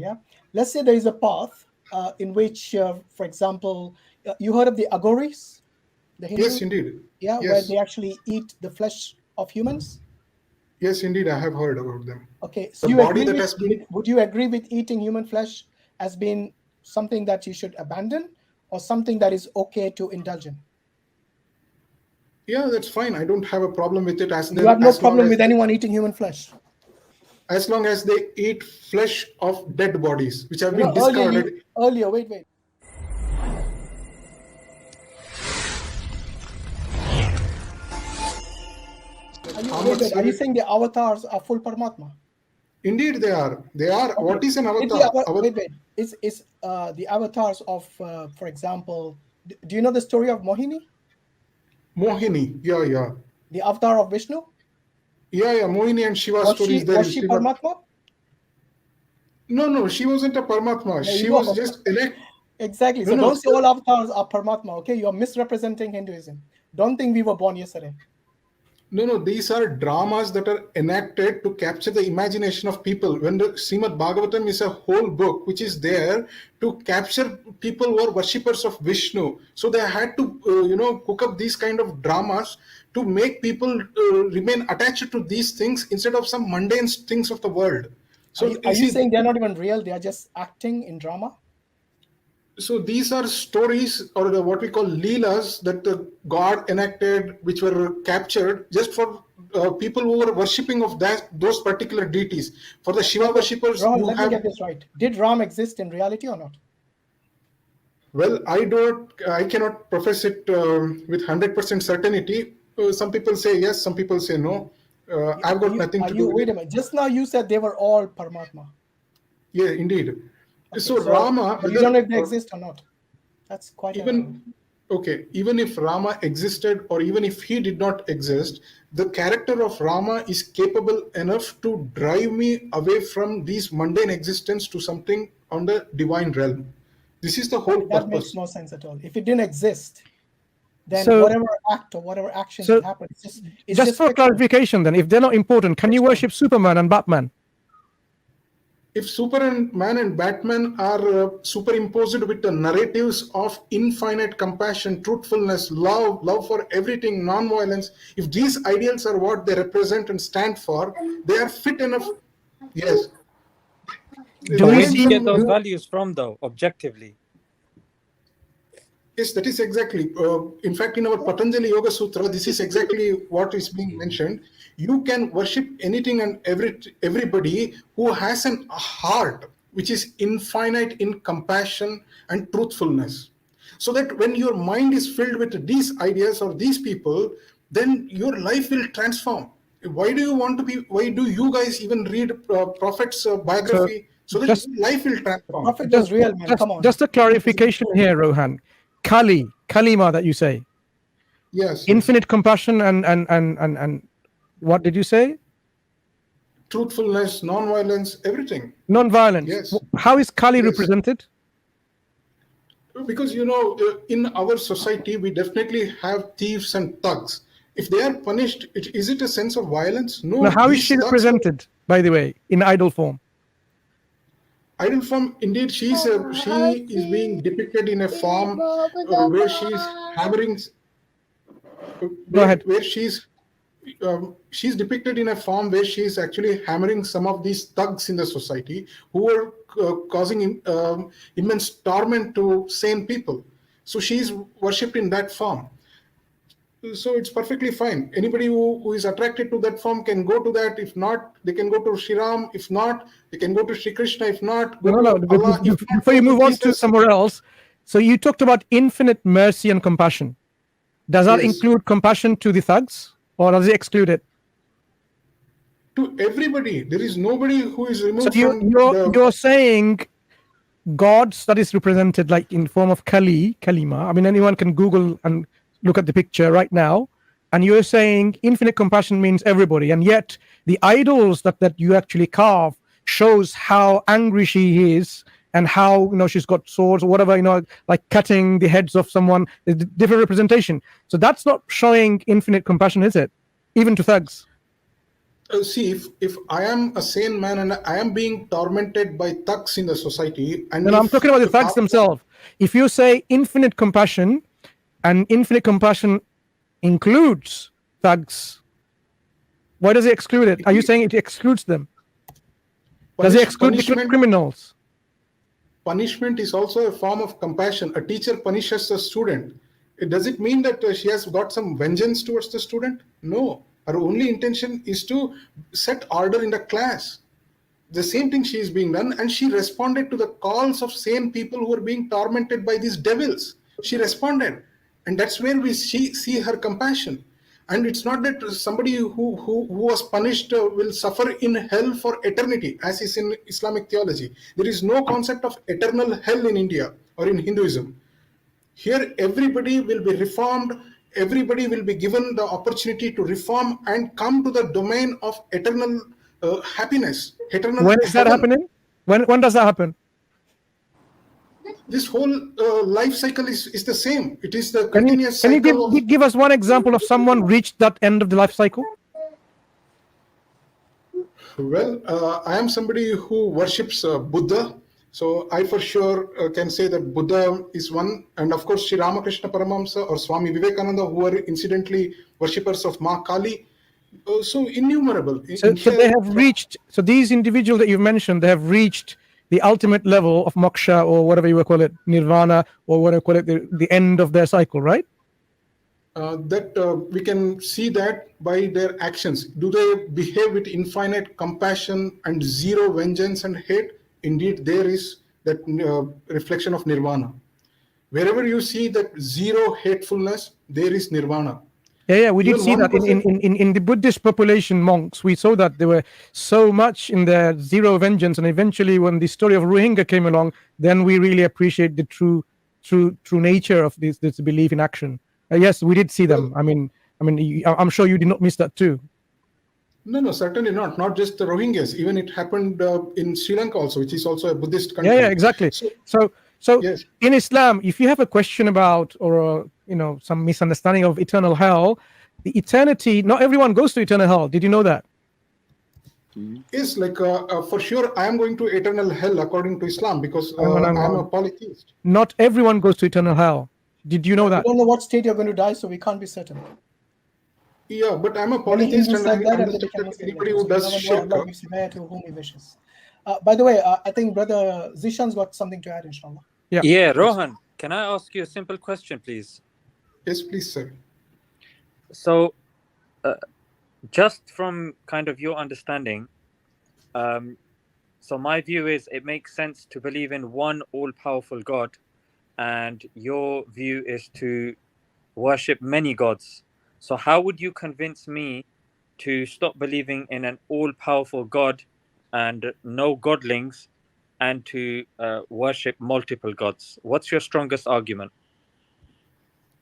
Yeah. Let's say there is a path in which, for example, you heard of the Aghoris, the Hindus? Yes, indeed. Yeah, Yes. where they actually eat the flesh of humans. Yes, indeed, I have heard about them. Okay, so The body that has been... would you agree with eating human flesh as being something that you should abandon, or something that is okay to indulge in? Yeah, that's fine. I don't have a problem with it. You have no problem with anyone eating human flesh? As long as they eat flesh of dead bodies, which have been discarded. Earlier, wait. Are you saying the avatars are full Paramatma? Indeed, they are. They are. Okay. What is an avatar? Wait. Is the avatars of, for example, do you know the story of Mohini? Mohini, yeah. The avatar of Vishnu? Yeah, Mohini and Shiva stories. Was she Paramatma? No, she wasn't a Paramatma. She was just Exactly. So don't say all avatars are Paramatma, okay? You're misrepresenting Hinduism. Don't think we were born yesterday. No, these are dramas that are enacted to capture the imagination of people. When the Srimad Bhagavatam is a whole book which is there to capture people who are worshippers of Vishnu. So they had to, cook up these kind of dramas to make people remain attached to these things instead of some mundane things of the world. So are you saying they're not even real? They are just acting in drama? So these are stories, or what we call leelas, that the God enacted, which were captured just for people who were worshipping of those particular deities. For the Shiva worshippers, Ron, let me get this right. Did Ram exist in reality or not? Well, I cannot profess it with 100% certainty. Some people say yes, some people say no. I've got nothing to do with it. Wait a minute. Just now you said they were all Paramatma. Yeah, indeed. Okay, so Rama... But you don't know if they exist or not. That's quite Okay, even if Rama existed or even if he did not exist, the character of Rama is capable enough to drive me away from these mundane existence to something on the divine realm. This is the whole purpose. That makes no sense at all. If it didn't exist, then whatever act or whatever action happened, it's just for clarification then, if they're not important, can you worship Superman and Batman? If Superman and Batman are superimposed with the narratives of infinite compassion, truthfulness, love for everything, non-violence, if these ideals are what they represent and stand for, they are fit enough. Yes. Where do you get those values from, though, objectively? Yes, that is exactly. In fact, in our Patanjali Yoga Sutra, this is exactly what is being mentioned. You can worship anything and everybody who has a heart which is infinite in compassion and truthfulness. So that when your mind is filled with these ideas or these people, then your life will transform. Why do you guys even read Prophet's biography? So that life will transform. Prophet was real, man. Come on. Just a clarification here, Rohan. Kalima that you say. Yes. Infinite compassion and what did you say? Truthfulness, non-violence, everything. Non-violence. Yes. How is Kali represented? Because, in our society, we definitely have thieves and thugs. If they are punished, is it a sense of violence? No. How is she represented, by the way, in idol form? Idol form, indeed, she is being depicted in a form where she's hammering. Go ahead. Where she's depicted in a form where she's actually hammering some of these thugs in the society who are causing immense torment to sane people. So she's worshipped in that form. So it's perfectly fine. Anybody who is attracted to that form can go to that. If not, they can go to Sri Ram. If not, they can go to Sri Krishna. If not, no. Before you move on to somewhere else, so you talked about infinite mercy and compassion. Does that include compassion to the thugs, or does it exclude it? To everybody. There is nobody who is removed from you're saying gods that is represented like in form of Kalima. I mean, anyone can Google and look at the picture right now, and you're saying infinite compassion means everybody, and yet the idols that you actually carve shows how angry she is and how she's got swords or whatever, like cutting the heads of someone. There's different representation. So that's not showing infinite compassion, is it? Even to thugs. see, if I am a sane man and I am being tormented by thugs in the society, and No, I'm if talking about the the thugs power- themselves. If you say infinite compassion, and infinite compassion includes thugs, why does it exclude it? Are you saying it excludes them? Does it exclude the criminals? Punishment is also a form of compassion. A teacher punishes a student. Does it mean that she has got some vengeance towards the student? No. Her only intention is to set order in the class. The same thing she is being done, and she responded to the calls of same people who are being tormented by these devils. She responded, and that's where we see her compassion. And it's not that somebody who was punished will suffer in hell for eternity, as is in Islamic theology. There is no concept of eternal hell in India or in Hinduism. Here, everybody will be reformed. Everybody will be given the opportunity to reform and come to the domain of eternal happiness. Eternal When is that heaven. happening? When does that happen? This whole life cycle is the same. It is the Can continuous you cycle of. give us one example of someone reached that end of the life cycle? Well, I am somebody who worships Buddha. So I for sure can say that Buddha is one. And of course, Sri Ramakrishna Paramahamsa or Swami Vivekananda, who are incidentally worshippers of Ma Kali. So innumerable. So they have reached, so these individuals that you've mentioned, they have reached the ultimate level of moksha, or whatever you would call it, nirvana, or whatever you call it, the end of their cycle, right? We can see that by their actions. Do they behave with infinite compassion and zero vengeance and hate? Indeed, there is that reflection of nirvana. Wherever you see that zero hatefulness, there is nirvana. Yeah, we did Even see that 1%. in the Buddhist population, monks. We saw that they were so much in their zero vengeance, and eventually, when the story of Rohingya came along, then we really appreciate the true nature of this belief in action. Yes, we did see them. I mean, I'm sure you did not miss that too. No, certainly not. Not just the Rohingyas. Even it happened in Sri Lanka also, which is also a Buddhist country. Yeah, exactly. So yes. In Islam, if you have a question about, or some misunderstanding of eternal hell, the eternity, not everyone goes to eternal hell. Did you know that? Yes, like for sure, I am going to eternal hell according to Islam, because Hang I am on. a polytheist. Not everyone goes to eternal hell. Did you know that? We don't know what state you're going to die, so we can't be certain. Yeah, but I'm a Many polytheist, Hindus and said I that, and they understand became that Muslim. anybody So who you does never know, shirk. Allah gives hidayah to whom He wishes. By the way, I think Brother Zishan's got something to add, inshallah. Yeah, Rohan, can I ask you a simple question, please? Yes, please, sir. So, just from kind of your understanding, so my view is it makes sense to believe in one all-powerful God, and your view is to worship many gods. So how would you convince me to stop believing in an all-powerful God and no godlings, and to worship multiple gods? What's your strongest argument?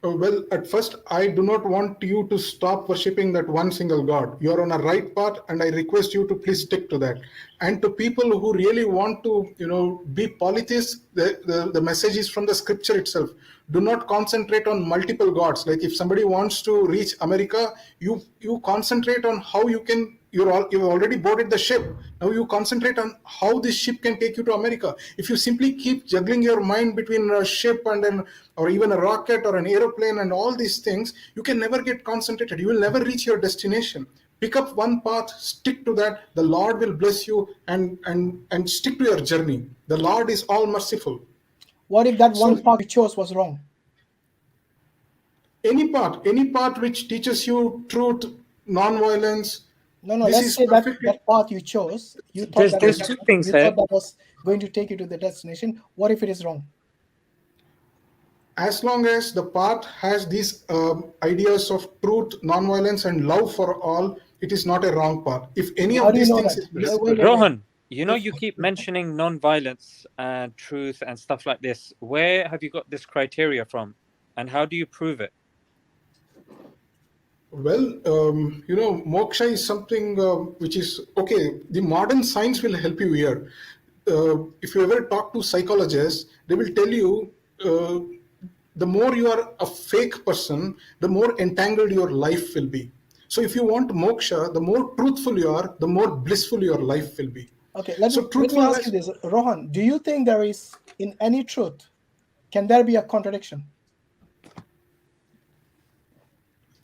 Well, at first, I do not want you to stop worshipping that one single God. You are on a right path, and I request you to please stick to that. And to people who really want to, be polytheists, the message is from the scripture itself. Do not concentrate on multiple gods. Like if somebody wants to reach America, you concentrate on how you can. You've already boarded the ship. Now you concentrate on how this ship can take you to America. If you simply keep juggling your mind between a ship or even a rocket or an aeroplane and all these things, you can never get concentrated. You will never reach your destination. Pick up one path, stick to that. The Lord will bless you, and stick to your journey. The Lord is all merciful. What if that one path you chose was wrong? Any path which teaches you truth, non-violence. No, let's say that path you chose, you thought There's two things here. thought that was going to take you to the destination. What if it is wrong? As long as the path has these ideas of truth, non-violence, and love for all, it is not a wrong path. If any of these things is Wait. Rohan, you keep mentioning non-violence and truth and stuff like this. Where have you got this criteria from, and how do you prove it? Well, moksha is something which is okay. The modern science will help you here. If you ever talk to psychologists, they will tell you the more you are a fake person, the more entangled your life will be. So if you want moksha, the more truthful you are, the more blissful your life will be. Okay, let me ask you truthfulness, this, Rohan. Do you think there is, in any truth, can there be a contradiction?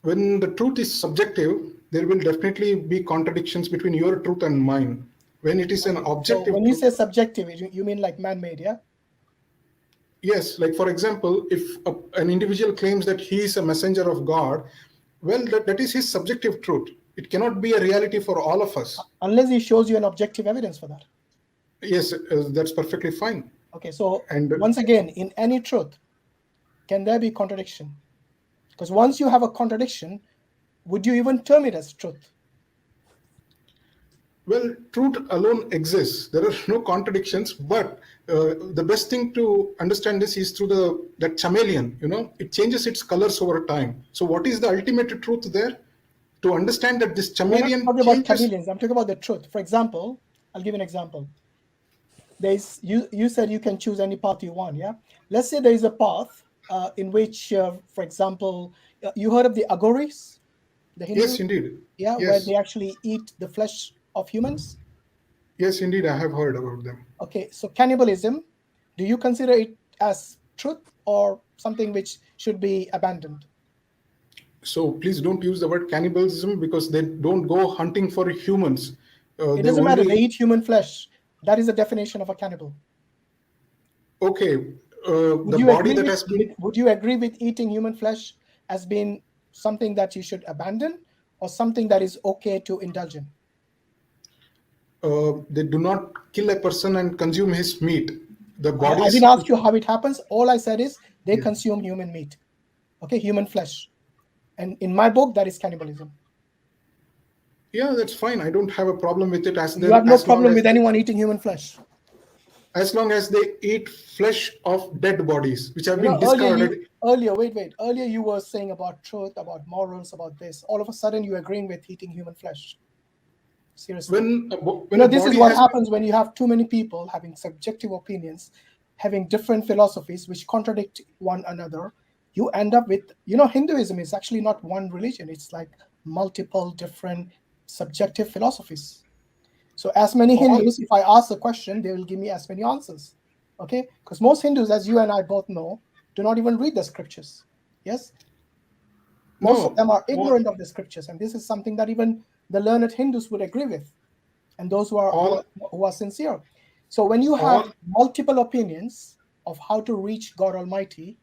when the truth is subjective, there will definitely be contradictions between your truth and mine. When it is an objective So when you truth, say subjective, you mean like man-made, yeah? yes, like for example, if an individual claims that he is a messenger of God, well, that is his subjective truth. It cannot be a reality for all of us. Unless he shows you an objective evidence for that. Yes, that's perfectly fine. Okay, so And once again, in any truth, can there be contradiction? Because once you have a contradiction, would you even term it as truth? well, truth alone exists. There are no contradictions, but the best thing to understand this is through that chameleon. It changes its colors over time. So, what is the ultimate truth there? To understand that this chameleon I'm not talking about changes. chameleons. I'm talking about the truth. For example, I'll give an example. There's you said you can choose any path you want. Yeah. Let's say there is a path in which, for example, you heard of the Aghoris, the Hindus? Yes, indeed. Yeah, Yes. where they actually eat the flesh of humans. Yes, indeed, I have heard about them. Okay, so cannibalism, do you consider it as truth or something which should be abandoned? So please don't use the word cannibalism because they don't go hunting for humans. It doesn't matter. They eat human flesh. That is the definition of a cannibal. Okay, Would the you body agree that with, has been. would you agree with eating human flesh as being something that you should abandon or something that is okay to indulge in? They do not kill a person and consume his meat. The body. I didn't ask you how it happens. All I said is they Yeah. consume human meat. Okay, human flesh. And in my book, that is cannibalism. Yeah, that's fine. I don't have a problem with it. You have no problem with anyone eating human flesh. As long as they eat flesh of dead bodies, which have been discarded. Earlier you were saying about truth, about morals, about this. All of a sudden you're agreeing with eating human flesh. Seriously. This is what happens when you have too many people having subjective opinions, having different philosophies which contradict one another. You end up with, Hinduism is actually not one religion. It's like multiple different subjective philosophies. So as many Hindus, if I ask a question, they will give me as many answers. Okay? Because most Hindus, as you and I both know, do not even read the scriptures. Yes? Most of them are ignorant of the scriptures. And this is something that even the learned Hindus would agree with. And those who are sincere. So when you have multiple opinions of how to reach God Almighty,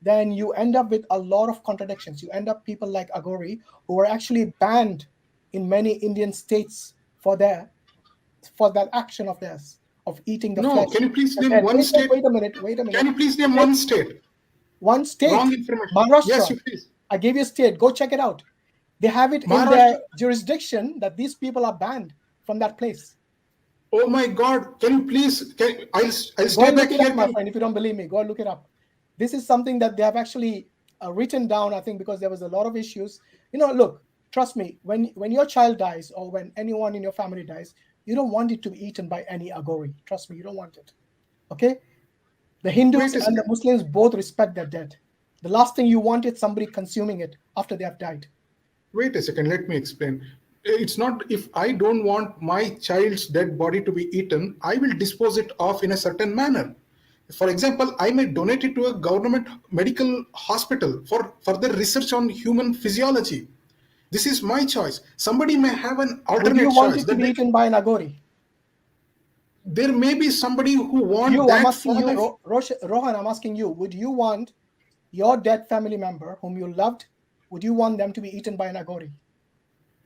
then you end up with a lot of contradictions. You end up people like Aghori, who are actually banned in many Indian states for that action of theirs, of eating the flesh. Can you please name one state? Wait a minute. Can you please name one state? One state. Wrong information. Maharashtra. Yes, you please. I gave you a state. Go check it out. They have it in their jurisdiction that these people are banned from that place. Oh my God! Can you please? I'll stay go back look it here, up, my friend. If you don't believe me, go look it up. This is something that they have actually written down. I think because there was a lot of issues. Look, trust me. When your child dies or when anyone in your family dies, you don't want it to be eaten by any Aghori. Trust me, you don't want it. Okay? The Hindus and the Muslims both respect their dead. The last thing you want is somebody consuming it after they have died. Wait a second, let me explain. It's not if I don't want my child's dead body to be eaten, I will dispose it off in a certain manner. For example, I may donate it to a government medical hospital for further research on human physiology. This is my choice. Somebody may have an alternate choice. Would you want it to be eaten by an Aghori? There may be somebody who wants I'm asking you, Rohan, I'm asking you, would you want your dead family member whom you loved, would you want them to be eaten by an Aghori?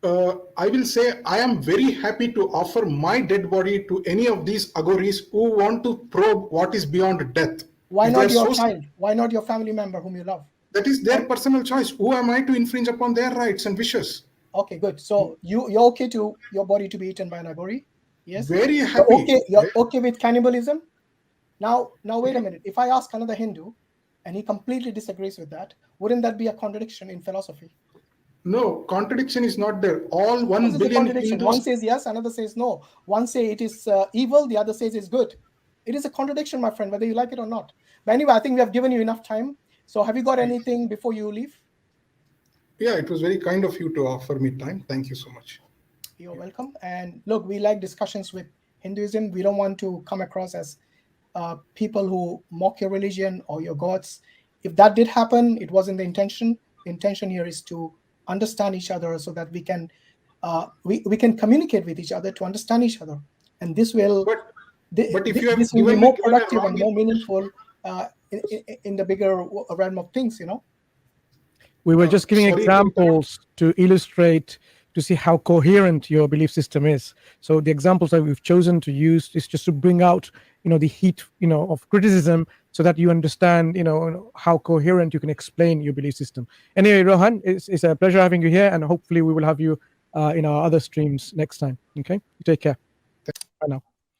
I will say I am very happy to offer my dead body to any of these Aghoris who want to probe what is beyond death. Why not your child? Why not your family member whom you love? That is their personal choice. Who am I to infringe upon their rights and wishes? Okay, good. So you're okay to your body to be eaten by an Aghori? Yes. Very happy. You're okay with cannibalism? Now wait a minute. If I ask another Hindu and he completely disagrees with that, wouldn't that be a contradiction in philosophy? No, contradiction is not there. All 1 billion Hindus. One says yes, another says no. One says it is evil, the other says it's good. It is a contradiction, my friend, whether you like it or not. But anyway, I think we have given you enough time. So have you got anything before you leave? Yeah, it was very kind of you to offer me time. Thank you so much. You're welcome. And look, we like discussions with Hinduism. We don't want to come across as people who mock your religion or your gods. If that did happen, it wasn't the intention. The intention here is to understand each other so that we can communicate with each other to understand each other. And this will, but if you have this will be given more me productive wrong and more meaningful in the bigger realm of things, you know. We were just giving sorry to examples to illustrate, to see how coherent your belief system is. So the examples that we've chosen to use is just to bring out, the heat, of criticism, so that you understand, how coherent you can explain your belief system. Anyway, Rohan, it's a pleasure having you here, and hopefully we will have you in our other streams next time. Okay, take care. Bye now.